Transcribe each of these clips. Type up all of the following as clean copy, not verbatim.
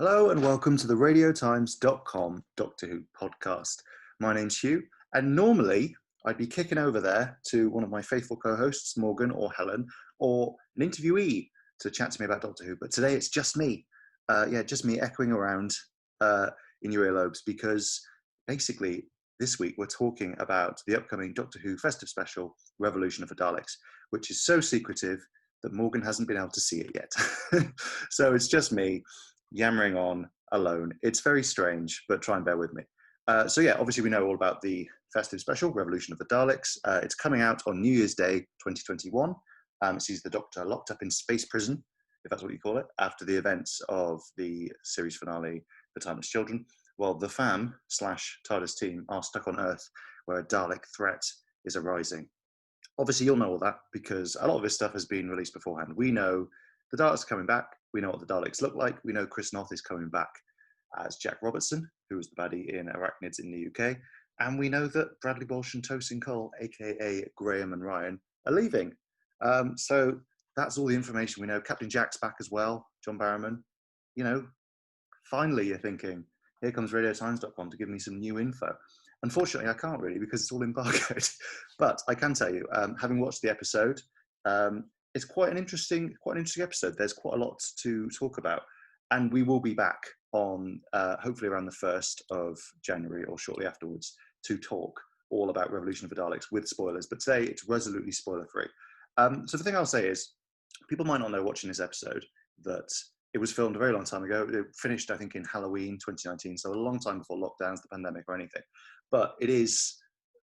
Hello and welcome to the radiotimes.com Doctor Who podcast. My name's Hugh, and normally I'd be kicking over there to one of my faithful co-hosts, Morgan or Helen, or an interviewee to chat to me about Doctor Who, but today it's just me. Just me echoing around in your earlobes, because basically this week we're talking about the upcoming Doctor Who festive special, Revolution of the Daleks, which is so secretive that Morgan hasn't been able to see it yet. So it's just me yammering on alone. It's very strange, but try and bear with me. Obviously we know all about the festive special, Revolution of the Daleks. It's coming out on New Year's Day 2021. It sees the Doctor locked up in space prison, if that's what you call it, after the events of the series finale, The Timeless Children, while the fam / TARDIS team are stuck on Earth, where a Dalek threat is arising. Obviously, you'll know all that because a lot of this stuff has been released beforehand. We know the Daleks are coming back. We know what the Daleks look like. We know Chris Noth is coming back as Jack Robertson, who was the baddie in Arachnids in the UK. And we know that Bradley Walsh and Tosin, aka Graham and Ryan, are leaving. So that's all the information we know. Captain Jack's back as well, John Barrowman. You know, finally you're thinking, here comes radiotimes.com to give me some new info. Unfortunately, I can't really because it's all embargoed. But I can tell you, having watched the episode, it's quite an interesting episode. There's quite a lot to talk about, and we will be back on hopefully around the 1st of January or shortly afterwards to talk all about Revolution of the Daleks with spoilers. But today it's resolutely spoiler-free. So the thing I'll say is, people might not know watching this episode that it was filmed a very long time ago. It finished, I think, in Halloween 2019, so a long time before lockdowns, the pandemic, or anything. But it is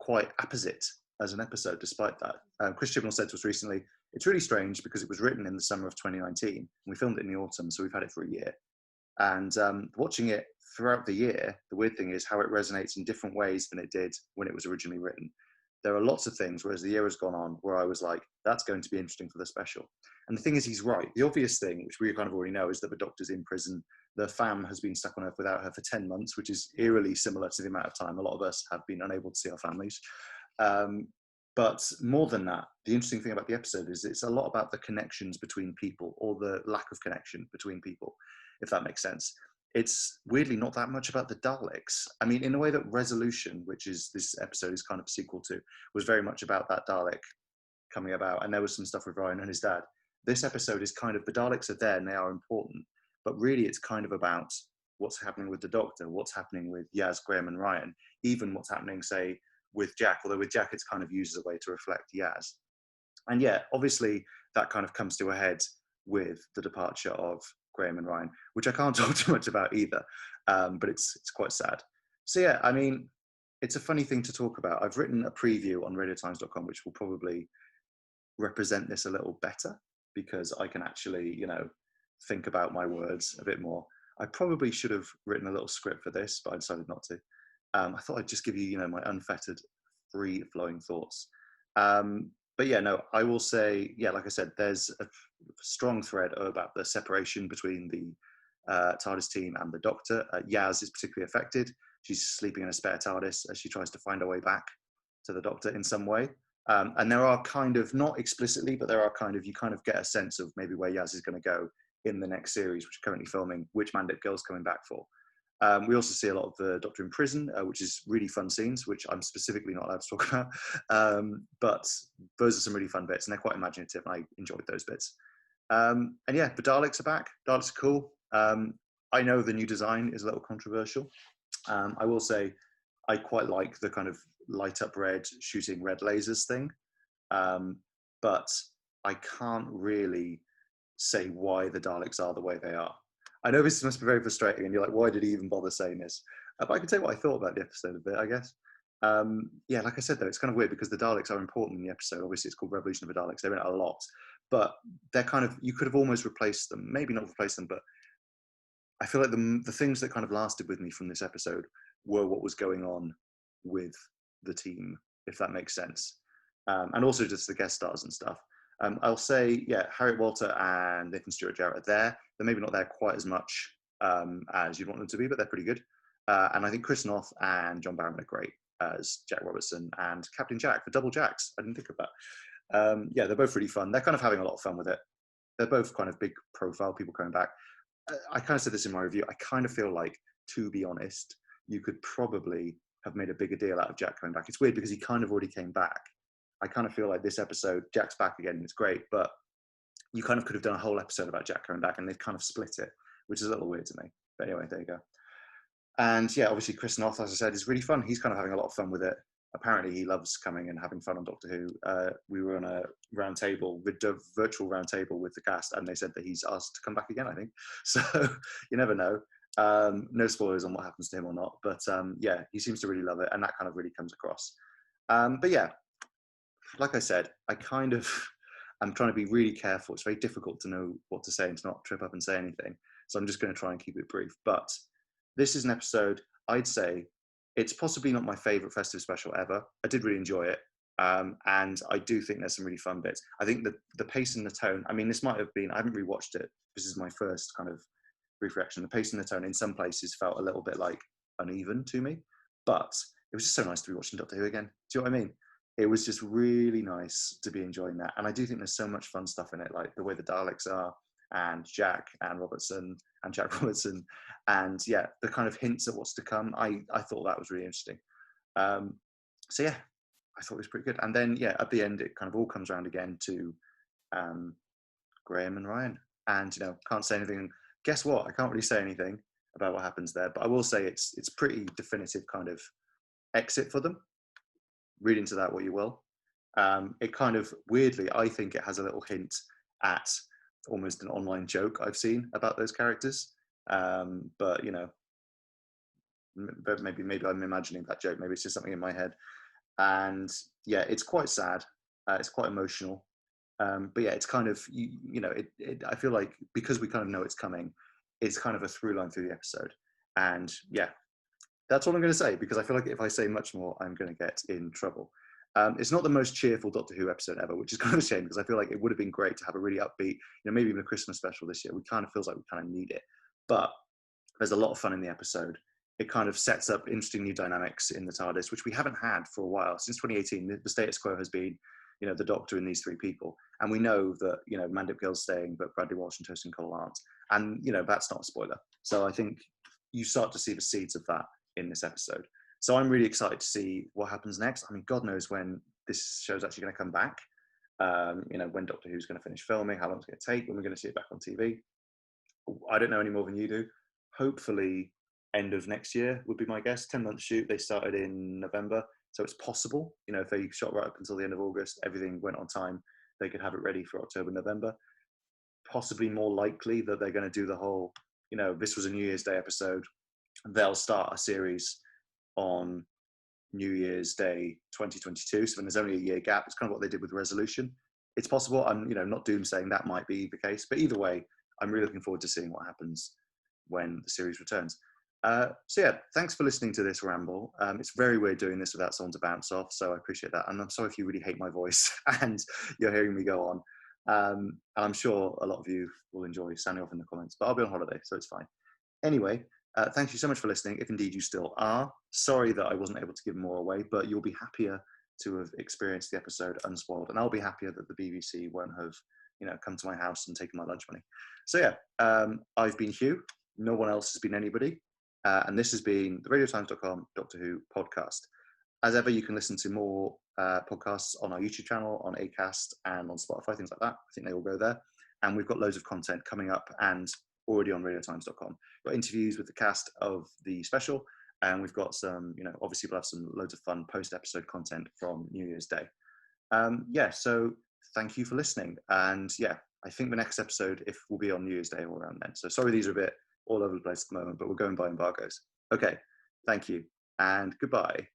quite apposite as an episode, despite that. Chris Chibnall said to us recently, it's really strange because it was written in the summer of 2019, and we filmed it in the autumn, so we've had it for a year. And watching it throughout the year, the weird thing is how it resonates in different ways than it did when it was originally written. There are lots of things, whereas the year has gone on, where I was like, that's going to be interesting for the special. And the thing is, he's right. The obvious thing, which we kind of already know, is that the Doctor's in prison. The fam has been stuck on Earth without her for 10 months, which is eerily similar to the amount of time a lot of us have been unable to see our families. But more than that, the interesting thing about the episode is it's a lot about the connections between people, or the lack of connection between people, if that makes sense. It's weirdly not that much about the Daleks. I mean, in a way that Resolution, which is this episode is kind of a sequel to, was very much about that Dalek coming about, and there was some stuff with Ryan and his dad. This episode is kind of, the Daleks are there and they are important, but really it's kind of about what's happening with the Doctor, what's happening with Yaz, Graham and Ryan, even what's happening, say, with Jack, although with Jack it's kind of used as a way to reflect Yaz. And yeah, obviously that kind of comes to a head with the departure of Graham and Ryan, which I can't talk too much about either, but it's quite sad. So yeah, I mean, it's a funny thing to talk about. I've written a preview on radiotimes.com, which will probably represent this a little better, because I can actually, you know, think about my words a bit more. I probably should have written a little script for this, but I decided not to. I thought I'd just give you, you know, my unfettered, free-flowing thoughts. But yeah, no, I will say, yeah, like I said, there's a strong thread about the separation between the TARDIS team and the Doctor. Yaz is particularly affected. She's sleeping in a spare TARDIS as she tries to find her way back to the Doctor in some way. And there are kind of, not explicitly, but there are kind of, you kind of get a sense of maybe where Yaz is going to go in the next series, which are currently filming, which Mandip Gill's coming back for. We also see a lot of the Doctor in prison, which is really fun scenes, which I'm specifically not allowed to talk about. But those are some really fun bits, and they're quite imaginative, and I enjoyed those bits. And yeah, the Daleks are back. Daleks are cool. I know the new design is a little controversial. I will say I quite like the kind of light up red, shooting red lasers thing. But I can't really say why the Daleks are the way they are. I know this must be very frustrating, and you're like, why did he even bother saying this? But I can tell you what I thought about the episode a bit, I guess. Yeah, like I said, though, it's kind of weird because the Daleks are important in the episode. Obviously, it's called Revolution of the Daleks. They're in it a lot. But they're kind of, you could have almost replaced them. Maybe not replaced them, but I feel like the things that kind of lasted with me from this episode were what was going on with the team, if that makes sense. And also just the guest stars and stuff. I'll say, yeah, Harriet Walter and Nathan Stewart-Jarrett are there. They're maybe not there quite as much as you'd want them to be, but they're pretty good. And I think Chris Noth and John Barrowman are great as Jack Robertson and Captain Jack for double Jacks. I didn't think of that. Yeah, they're both really fun. They're kind of having a lot of fun with it. They're both kind of big profile people coming back. I kind of said this in my review, I kind of feel like, to be honest, you could probably have made a bigger deal out of Jack coming back. It's weird because he kind of already came back. I kind of feel like this episode, Jack's back again, and it's great, but you kind of could have done a whole episode about Jack coming back, and they've kind of split it, which is a little weird to me. But anyway, there you go. And yeah, obviously Chris Noth, as I said, is really fun. He's kind of having a lot of fun with it. Apparently he loves coming and having fun on Doctor Who. We were on a round table, virtual round table with the cast, and they said that he's asked to come back again, I think. So you never know. No spoilers on what happens to him or not, but yeah, he seems to really love it, and that kind of really comes across. But yeah, like I said, I'm trying to be really careful. It's very difficult to know what to say and to not trip up and say anything. So I'm just going to try and keep it brief. But this is an episode, I'd say, it's possibly not my favourite festive special ever. I did really enjoy it. And I do think there's some really fun bits. I think the pace and the tone, I mean, this might have been, I haven't rewatched it. This is my first kind of brief reaction. The pace and the tone in some places felt a little bit like uneven to me. But it was just so nice to be watching Doctor Who again. Do you know what I mean? It was just really nice to be enjoying that. And I do think there's so much fun stuff in it, like the way the Daleks are, and Jack and Jack Robertson, and yeah, the kind of hints at what's to come. I thought that was really interesting. So yeah, I thought it was pretty good. And then yeah, at the end, it kind of all comes around again to Graham and Ryan. And you know, can't say anything. Guess what? I can't really say anything about what happens there, but I will say it's pretty definitive kind of exit for them. Read into that what you will. It kind of weirdly, I think it has a little hint at almost an online joke I've seen about those characters. But you know, maybe I'm imagining that joke. Maybe it's just something in my head. And yeah, it's quite sad. It's quite emotional. But yeah, it's kind of you know, I feel like because we kind of know it's coming, it's kind of a through line through the episode. And yeah, that's all I'm going to say, because I feel like if I say much more, I'm going to get in trouble. It's not the most cheerful Doctor Who episode ever, which is kind of a shame, because I feel like it would have been great to have a really upbeat, you know, maybe even a Christmas special this year. We kind of feels like we kind of need it. But there's a lot of fun in the episode. It kind of sets up interesting new dynamics in the TARDIS, which we haven't had for a while. Since 2018, the status quo has been, you know, the Doctor and these three people. And we know that, you know, Mandip Gill's staying, but Bradley Walsh and Tosin Cole aren't. And, you know, that's not a spoiler. So I think you start to see the seeds of that in this episode. So I'm really excited to see what happens next. I mean, God knows when this show's actually going to come back. You know, when Doctor Who's going to finish filming, how long it's going to take, when we're going to see it back on TV. I don't know any more than you do. Hopefully, end of next year would be my guess. 10-month shoot. They started in November. So it's possible, you know, if they shot right up until the end of August, everything went on time, they could have it ready for October, November. Possibly more likely that they're going to do the whole, you know, this was a New Year's Day episode. They'll start a series on New Year's Day 2022. So when there's only a year gap, it's kind of what they did with Resolution. It's possible. I'm, you know, not doomsaying that might be the case, but either way, I'm really looking forward to seeing what happens when the series returns. So yeah, thanks for listening to this ramble. It's very weird doing this without someone to bounce off, so I appreciate that. And I'm sorry if you really hate my voice and you're hearing me go on. And I'm sure a lot of you will enjoy sounding off in the comments, but I'll be on holiday, so it's fine. Anyway, thank you so much for listening, if indeed you still are. Sorry that I wasn't able to give more away, but you'll be happier to have experienced the episode unspoiled, and I'll be happier that the BBC won't have, you know, come to my house and taken my lunch money. So yeah, I've been Hugh. No one else has been anybody. And this has been the radiotimes.com Doctor Who podcast. As ever, you can listen to more podcasts on our YouTube channel, on Acast, and on Spotify, things like that. I think they all go there. And we've got loads of content coming up and already on radiotimes.com. We've got interviews with the cast of the special, and we've got some, you know, obviously we'll have some loads of fun post-episode content from New Year's Day. Yeah, so thank you for listening. And yeah, I think the next episode, if will be on New Year's Day or around then. So sorry these are a bit all over the place at the moment, but we're going by embargoes. Okay, thank you and goodbye.